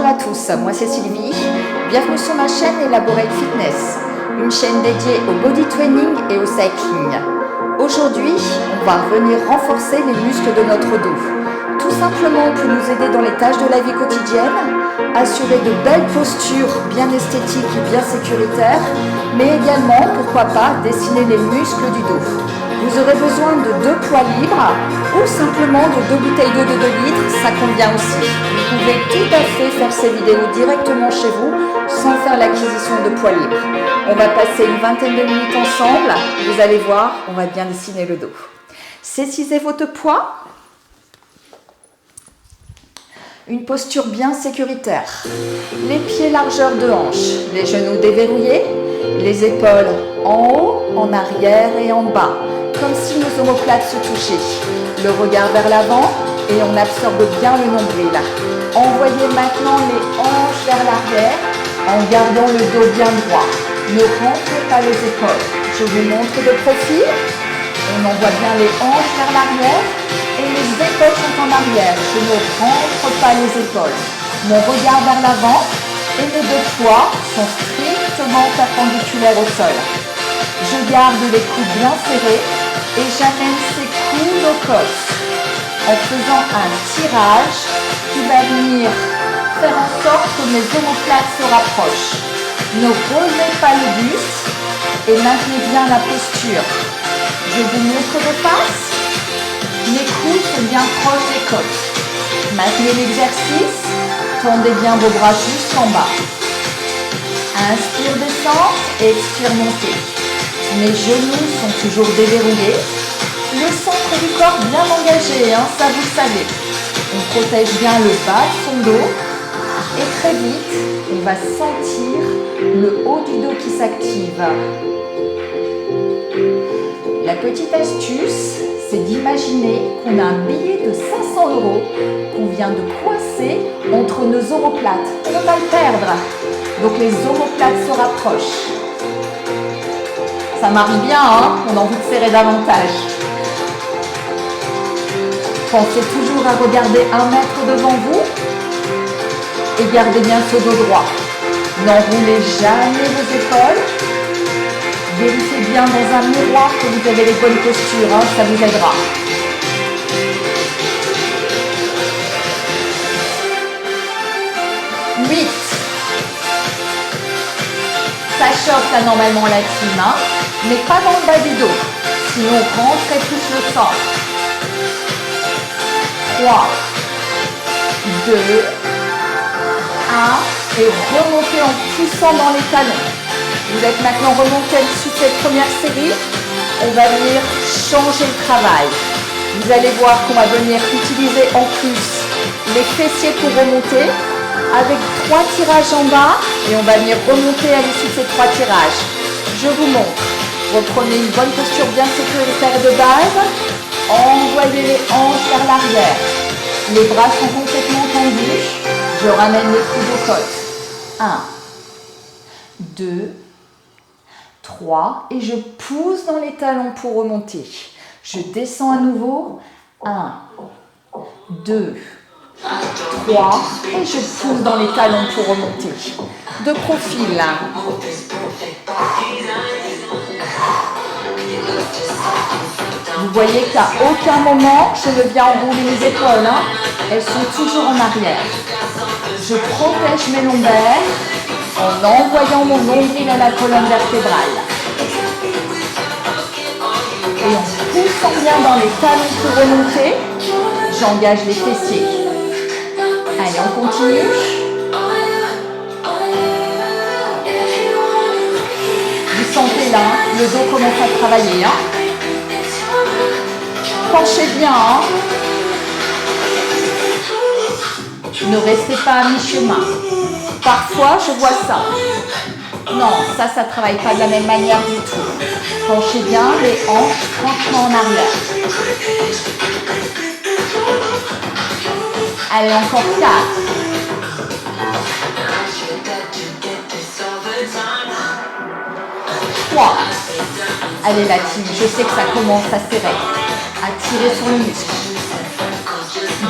Bonjour à tous, moi c'est Sylvie, bienvenue sur ma chaîne Elaborate Fitness, une chaîne dédiée au body training et au cycling. Aujourd'hui, on va venir renforcer les muscles de notre dos, tout simplement pour nous aider dans les tâches de la vie quotidienne, assurer de belles postures bien esthétiques et bien sécuritaires, mais également, pourquoi pas, dessiner les muscles du dos. Vous aurez besoin de 2 poids libres ou simplement de 2 bouteilles d'eau de 2 litres, ça convient aussi. Vous pouvez tout à fait faire ces vidéos directement chez vous sans faire l'acquisition de poids libres. On va passer une vingtaine de minutes ensemble, vous allez voir, on va bien dessiner le dos. Saisissez votre poids. Une posture bien sécuritaire. Les pieds largeur de hanche, les genoux déverrouillés, les épaules en haut, en arrière et en bas, comme si nos omoplates se touchaient. Le regard vers l'avant et on absorbe bien le nombril. Envoyez maintenant les hanches vers l'arrière en gardant le dos bien droit. Ne rentrez pas les épaules. Je vous montre de profil. On envoie bien les hanches vers l'arrière et les épaules sont en arrière. Je ne rentre pas les épaules. Mon regard vers l'avant et mes 2 poids sont strictement perpendiculaires au sol. Je garde les coudes bien serrés et j'amène ces coudes aux côtes en faisant un tirage qui va venir faire en sorte que mes omoplates se rapprochent. Ne relevez pas le buste et maintenez bien la posture. Je vous montre de face. Mes coudes sont bien proches des côtes. Maintenez l'exercice. Tendez bien vos bras jusqu'en bas. Inspire, descente et expire, montée. Mes genoux sont toujours déverrouillés. Le centre du corps bien engagé, ça vous le savez. On protège bien le bas de son dos. Et très vite, on va sentir le haut du dos qui s'active. La petite astuce, c'est d'imaginer qu'on a un billet de 500 € qu'on vient de coincer entre nos omoplates. On ne va pas le perdre. Donc les omoplates se rapprochent. Ça marche bien, on a envie de serrer davantage. Pensez toujours à regarder 1 mètre devant vous et gardez bien ce dos droit. N'enroulez jamais vos épaules. Vérifiez bien dans un miroir que vous avez les bonnes postures, ça vous aidera. Ça chauffe là normalement la team, mais pas dans le bas du dos. Sinon rentrez plus le centre. 3, 2, 1 et remontez en poussant dans les talons. Vous êtes maintenant remonté à l'issue de cette première série. On va venir changer le travail. Vous allez voir qu'on va venir utiliser en plus les fessiers pour remonter avec 3 tirages en bas et on va venir remonter à l'issue de ces 3 tirages. Je vous montre. Reprenez une bonne posture bien sécuritaire de base. Envoyez les hanches vers l'arrière. Les bras sont complètement tendus. Je ramène les coudes aux côtes. 1, 2, 3 et je pousse dans les talons pour remonter. Je descends à nouveau. 1, 2, 3 et je pousse dans les talons pour remonter. De profil. Vous voyez qu'à aucun moment je ne viens enrouler mes épaules. Elles sont toujours en arrière. Je protège mes lombaires en envoyant mon nombril à la colonne vertébrale. Et en poussant bien dans les talons pour remonter, j'engage les fessiers. Allez, on continue. Vous sentez là, le dos commence à travailler. Penchez bien. Ne restez pas à mi-chemin. Parfois, je vois ça. Non, ça ne travaille pas de la même manière du tout. Penchez bien les hanches franchement en arrière. Allez, encore 4. 3. Allez la team, je sais que ça commence à serrer. À tirer sur le muscle.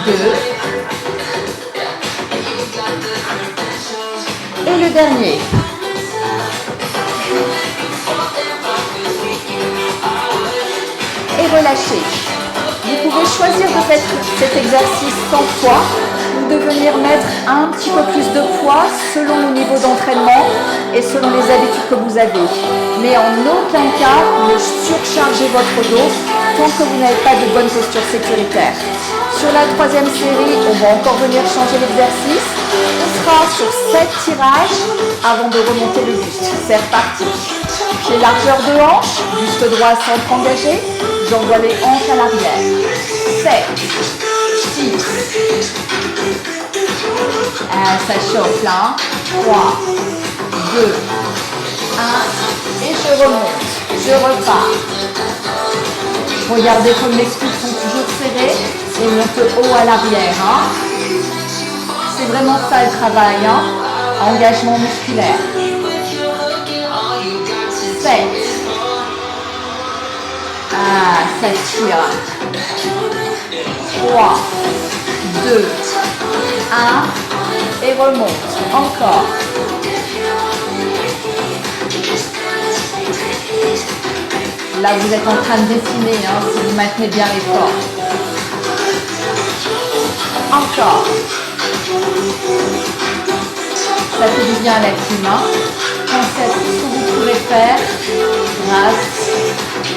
2. Et le dernier. Et relâchez. Vous pouvez choisir de faire cet exercice 100 fois ou de venir mettre un petit peu plus de poids selon le niveau d'entraînement et selon les habitudes que vous avez. Mais en aucun cas, ne surchargez votre dos tant que vous n'avez pas de bonne posture sécuritaire. Sur la troisième série, on va encore venir changer l'exercice. On sera sur 7 tirages avant de remonter le buste. C'est reparti. Pied largeur de hanche, buste droit centre engagé. J'envoie les hanches à l'arrière. 7, 6. Ça chauffe là. 3, 2, 1. Et je remonte. Je repars. Regardez comme les coudes sont toujours serrés et monte haut à l'arrière. Hein. C'est vraiment ça le travail. Hein. Engagement musculaire. 7. Ça tire. 3, 2, 1. Et remonte. Encore. Là, vous êtes en train de dessiner, hein, si vous maintenez bien l'effort. Encore. Ça fait du bien à la clim. Hein. Pensez à tout ce que vous pourrez faire grâce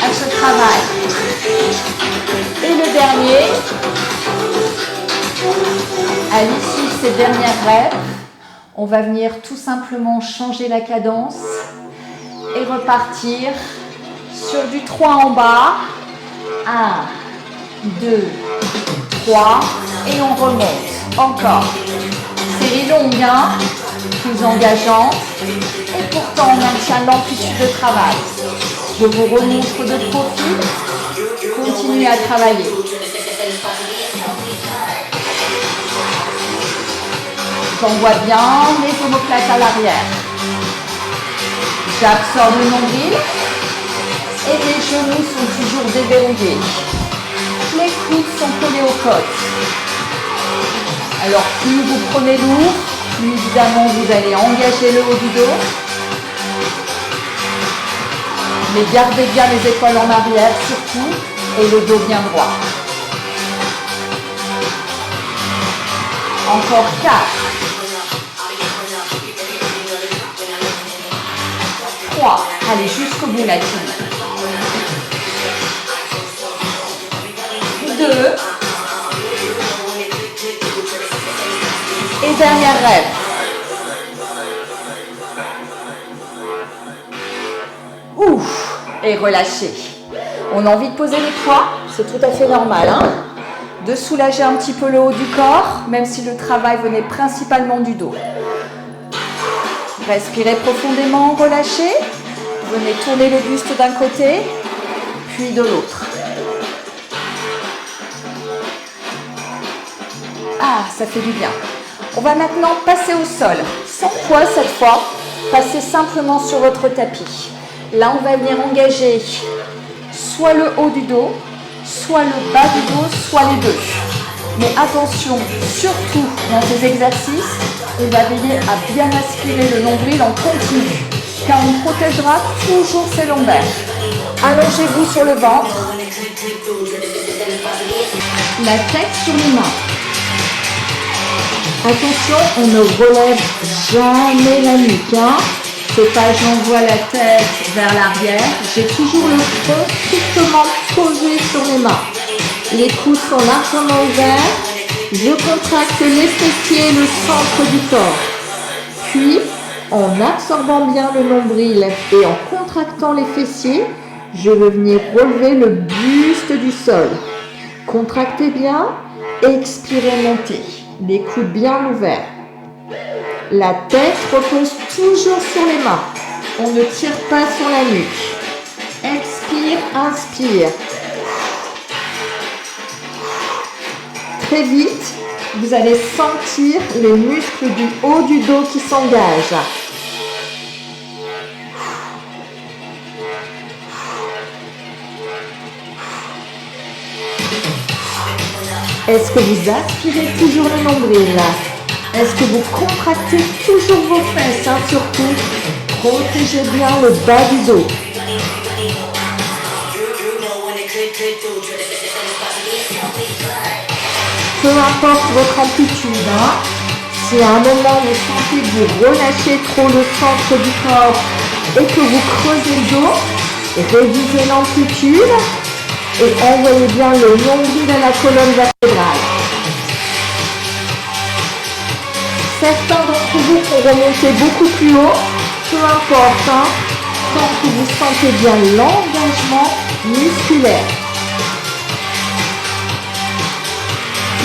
à ce travail. Et le dernier, à l'issue de ces dernières reps, on va venir tout simplement changer la cadence et repartir sur du 3 en bas. 1, 2, 3 et on remonte. Encore. Série longue, hein, plus engageante et pourtant on maintient l'amplitude de travail. Je vous remontre de profil. Continuez à travailler. J'envoie bien les omoplates à l'arrière. J'absorbe le nombril. Et les genoux sont toujours déverrouillés. Les coudes sont collés aux côtes. Alors plus vous prenez lourd, plus évidemment vous allez engager le haut du dos. Mais gardez bien les épaules en arrière surtout et le dos bien droit. Encore 4. 3. Allez jusqu'au bout la team. 2. Et dernière rep. Ouf. Et relâchez. On a envie de poser les poids, c'est tout à fait normal. Hein, de soulager un petit peu le haut du corps, même si le travail venait principalement du dos. Respirez profondément, relâchez. Venez tourner le buste d'un côté, puis de l'autre. Ça fait du bien. On va maintenant passer au sol. Sans poids cette fois. Passez simplement sur votre tapis. Là, on va venir engager soit le haut du dos, soit le bas du dos, soit les deux. Mais attention, surtout dans ces exercices, on va veiller à bien aspirer le nombril en continu, car on protégera toujours ses lombaires. Allongez-vous sur le ventre, la tête sur les mains. Attention, on ne relève jamais la nuque. Hein. C'est pas j'envoie la tête vers l'arrière. J'ai toujours le front strictement posé sur les mains. Les coudes sont largement ouverts. Je contracte les fessiers et le centre du corps. Puis, en absorbant bien le nombril et en contractant les fessiers, je vais venir relever le buste du sol. Contractez bien, expirez, montez. Les coudes bien ouverts. La tête repose toujours sur les mains. On ne tire pas sur la nuque. Expire, inspire. Très vite, vous allez sentir les muscles du haut du dos qui s'engagent. Est-ce que vous aspirez toujours le nombril? Est-ce que vous contractez toujours vos fesses, hein, surtout? Protégez bien le bas du dos. Peu importe votre amplitude, hein, si à un moment vous sentez que vous relâchez trop le centre du corps et que vous creusez le dos, réduisez l'amplitude et envoyez bien le nombril à la colonne vertébrale. Certains d'entre vous vont remonter beaucoup plus haut, peu importe, hein, tant que vous sentez bien l'engagement musculaire.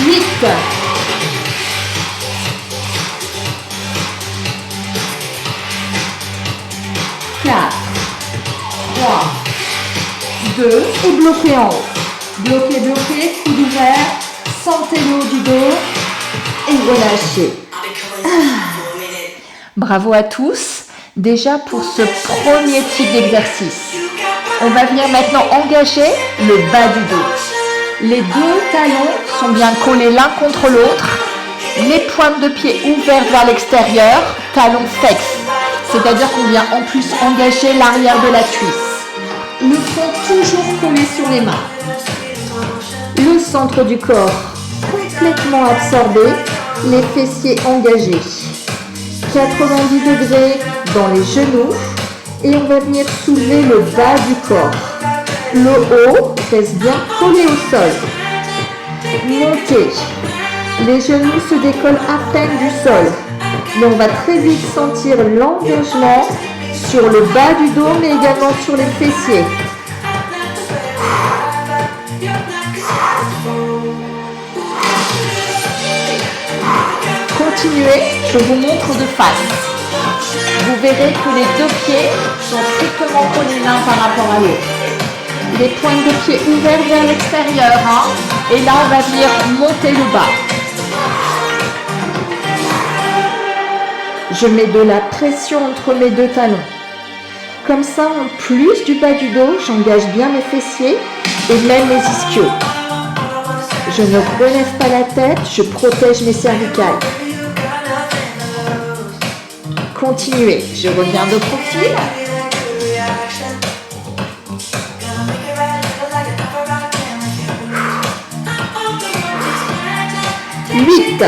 8, 4, 3, 2 et bloquez en haut. Bloquez, bloquez, coude ouvert, sentez le haut du dos et relâchez. Bravo à tous, déjà pour ce premier type d'exercice. On va venir maintenant engager le bas du dos. Les deux talons sont bien collés l'un contre l'autre, les pointes de pied ouvertes vers l'extérieur, talons flexes, c'est-à-dire qu'on vient en plus engager l'arrière de la cuisse. Le front toujours collé sur les mains. Le centre du corps complètement absorbé, les fessiers engagés. 90 degrés dans les genoux et on va venir soulever le bas du corps. Le haut reste bien collé au sol. Montez. Les genoux se décollent à peine du sol. Mais on va très vite sentir l'engagement sur le bas du dos mais également sur les fessiers. Continuez, je vous montre de face. Vous verrez que les deux pieds sont strictement collés l'un par rapport à l'autre. Les pointes de pied ouvertes vers l'extérieur. Hein, et là, on va venir monter le bas. Je mets de la pression entre mes deux talons. Comme ça, en plus du bas du dos, j'engage bien mes fessiers et même mes ischios. Je ne relève pas la tête, je protège mes cervicales. Continuez, je reviens de profil. 8.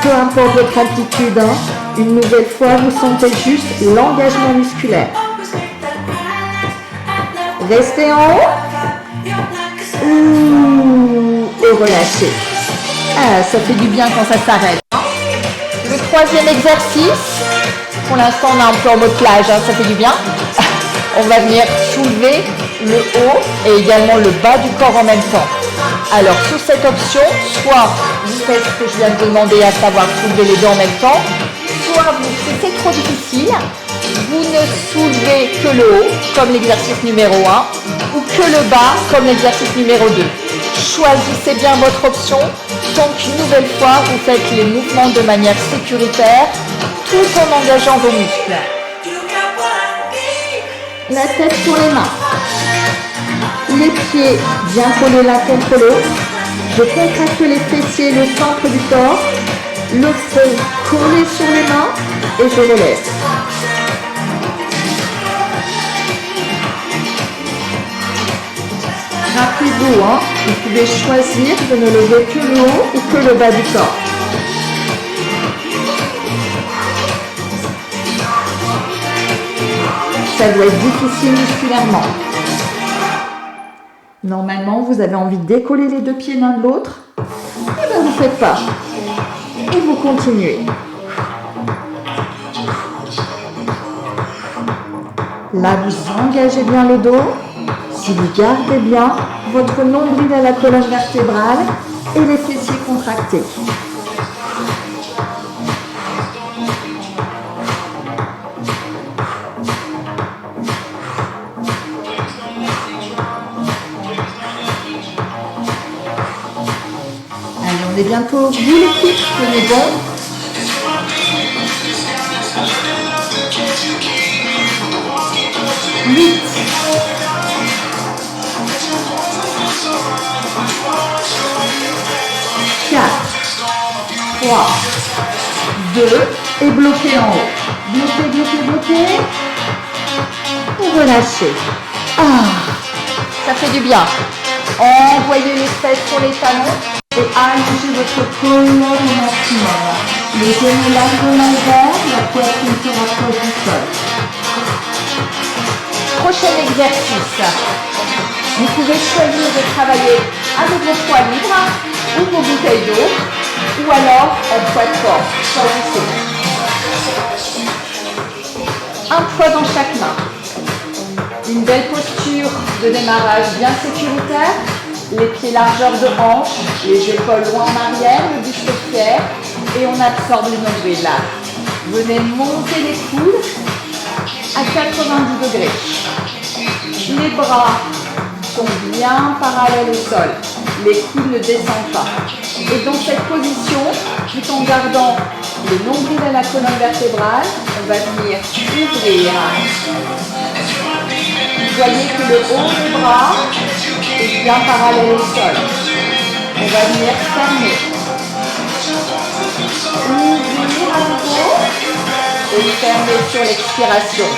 Peu importe votre amplitude, hein, une nouvelle fois, vous sentez juste l'engagement musculaire. Restez en haut. Et relâchez. Ah, ça fait du bien quand ça s'arrête. Le troisième exercice, pour l'instant on est un peu en mode plage, hein, ça fait du bien. On va venir soulever le haut et également le bas du corps en même temps. Alors sous cette option, soit vous faites ce que je viens de vous demander, à savoir soulever les deux en même temps, soit si c'est trop difficile, vous ne soulevez que le haut, comme l'exercice numéro 1, ou que le bas, comme l'exercice numéro 2. Choisissez bien votre option, tant qu'une nouvelle fois, vous faites les mouvements de manière sécuritaire, tout en engageant vos muscles. La tête sur les mains. Les pieds bien collés l'un contre l'autre. Je contracte les fessiers, le centre du corps. Le front collé sur les mains et je relève. Rappelez-vous, hein, vous pouvez choisir de ne lever que le haut ou que le bas du corps. Ça doit être difficile musculairement. Normalement, vous avez envie de décoller les deux pieds l'un de l'autre. Et bien, vous ne faites pas. Et vous continuez. Là, vous engagez bien le dos. Si vous gardez bien votre nombril à la colonne vertébrale et les fessiers contractés. Allez, on est bientôt au bout l'équipe, tenez bon. Huit. 4, 3, 2, et bloquez en haut. Bloquez, bloquez, bloquez. Et relâchez. Ah, ça fait du bien. Envoyez les fesses sur les talons et allongez votre colonne au maximum. Les genoux largement ouverts, la poitrine se rapproche du sol. Prochain exercice. Vous pouvez choisir de travailler avec vos poids libres ou vos bouteilles d'eau ou alors en poids de force. Choisissez. Un poids dans chaque main. Une belle posture de démarrage bien sécuritaire. Les pieds largeur de hanche, les épaules loin en arrière, le buste fier et on absorbe le nombril là. Venez monter les coudes à 90 degrés. Les bras sont bien parallèles au sol. Les coudes ne descendent pas. Et dans cette position, tout en gardant le nombril à la colonne vertébrale, on va venir ouvrir. Vous voyez que le haut des bras est bien parallèle au sol. On va venir fermer. Ouvrir à nouveau et fermer sur l'expiration.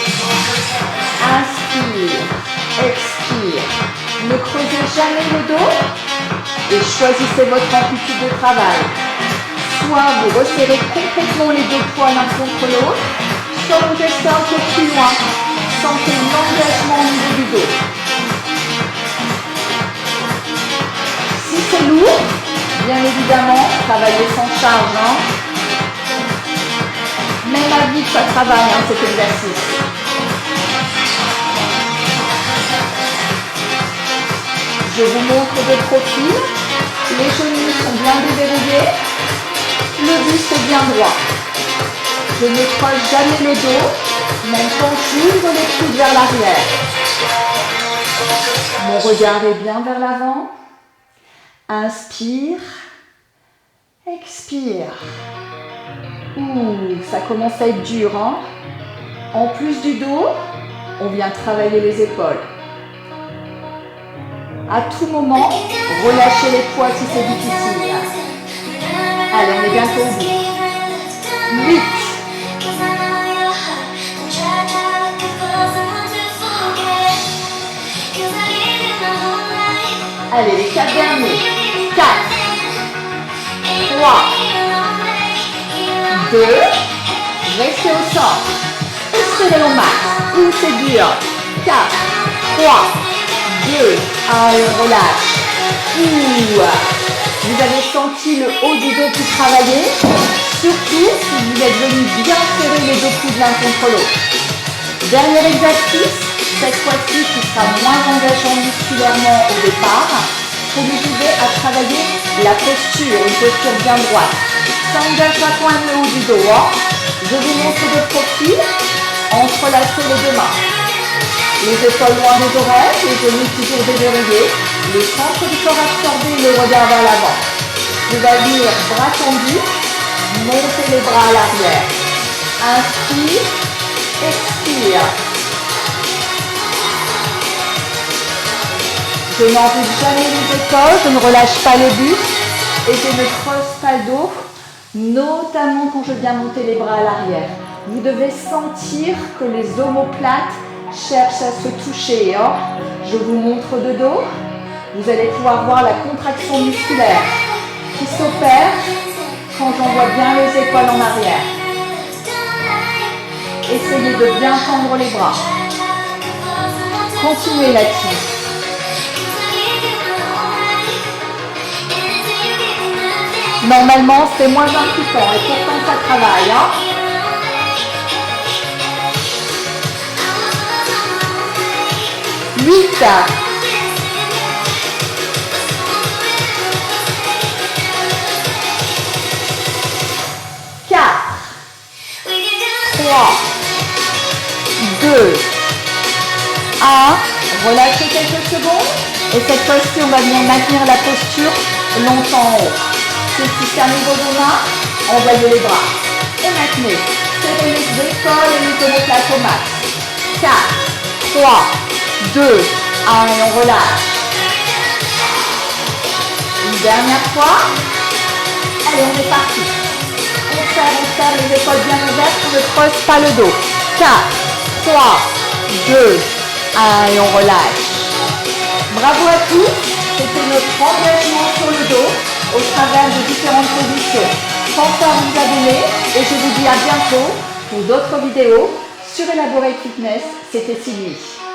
Inspire, expire. Ne creusez jamais le dos et choisissez votre amplitude de travail. Soit vous resserrez complètement les deux poids l'un contre l'autre, soit vous restez un peu plus loin. Sentez l'engagement au niveau du dos. Si c'est lourd, bien évidemment, travaillez sans charge. Même à vide, ça travaille cet exercice. Je vous montre de profil. Les genoux sont bien déverrouillés. Le buste est bien droit. Je ne creuse jamais le dos, même quand j'ouvre les coudes vers l'arrière. Mon regard est bien vers l'avant. Inspire. Expire. Ouh, ça commence à être dur. En plus du dos, on vient travailler les épaules. À tout moment, relâchez les poids si c'est difficile. Allez, on est bientôt au bout. 8. Allez, les 4 derniers. 4, 3, 2, restez au centre. Estirez au max. Ouh, c'est dur. 4, 3, 2, allez, on relâche. Ouh. Vous avez senti le haut du dos qui travaillait. Surtout si vous êtes venu bien serrer les deux coudes l'un contre l'autre. Dernier exercice, cette fois-ci qui sera moins engageant musculairement au départ, pour nous aider à travailler la posture, une posture bien droite. Ça engage pas quand même le haut du dos. Je vous montre de profil, entrelacez les deux mains. Les épaules loin des oreilles, les genoux toujours déverrouillés, le centre du corps absorbé, le regard vers l'avant. Vous allez venir bras tendus, montez les bras à l'arrière. Inspire, expire. Je n'enroule jamais les épaules, je ne relâche pas le buste et je ne creuse pas le dos, notamment quand je viens monter les bras à l'arrière. Vous devez sentir que les omoplates cherchent à se toucher. Je vous montre de dos. Vous allez pouvoir voir la contraction musculaire qui s'opère quand j'envoie bien les épaules en arrière. Essayez de bien tendre les bras. Continuez là-dessus. Normalement, c'est moins impliquant et pourtant ça travaille. 8. 4. 3. 2. 1. Relâchez quelques secondes. Et cette fois-ci, on va venir maintenir la posture longtemps en haut. Ceux qui ferment vos mains, envoyez les bras. Et maintenez. Serrez les épaules et les omoplates au max. 4, 3, 2, 1 et on relâche. Une dernière fois. Allez, on est parti. on serre les épaules bien ouvertes, on ne creuse pas le dos. 4, 3, 2, 1 et on relâche. Bravo à tous, c'était notre engagement sur le dos au travers de différentes positions. Pensez à vous abonner et je vous dis à bientôt pour d'autres vidéos sur Elaborate Fitness. C'était Sylvie.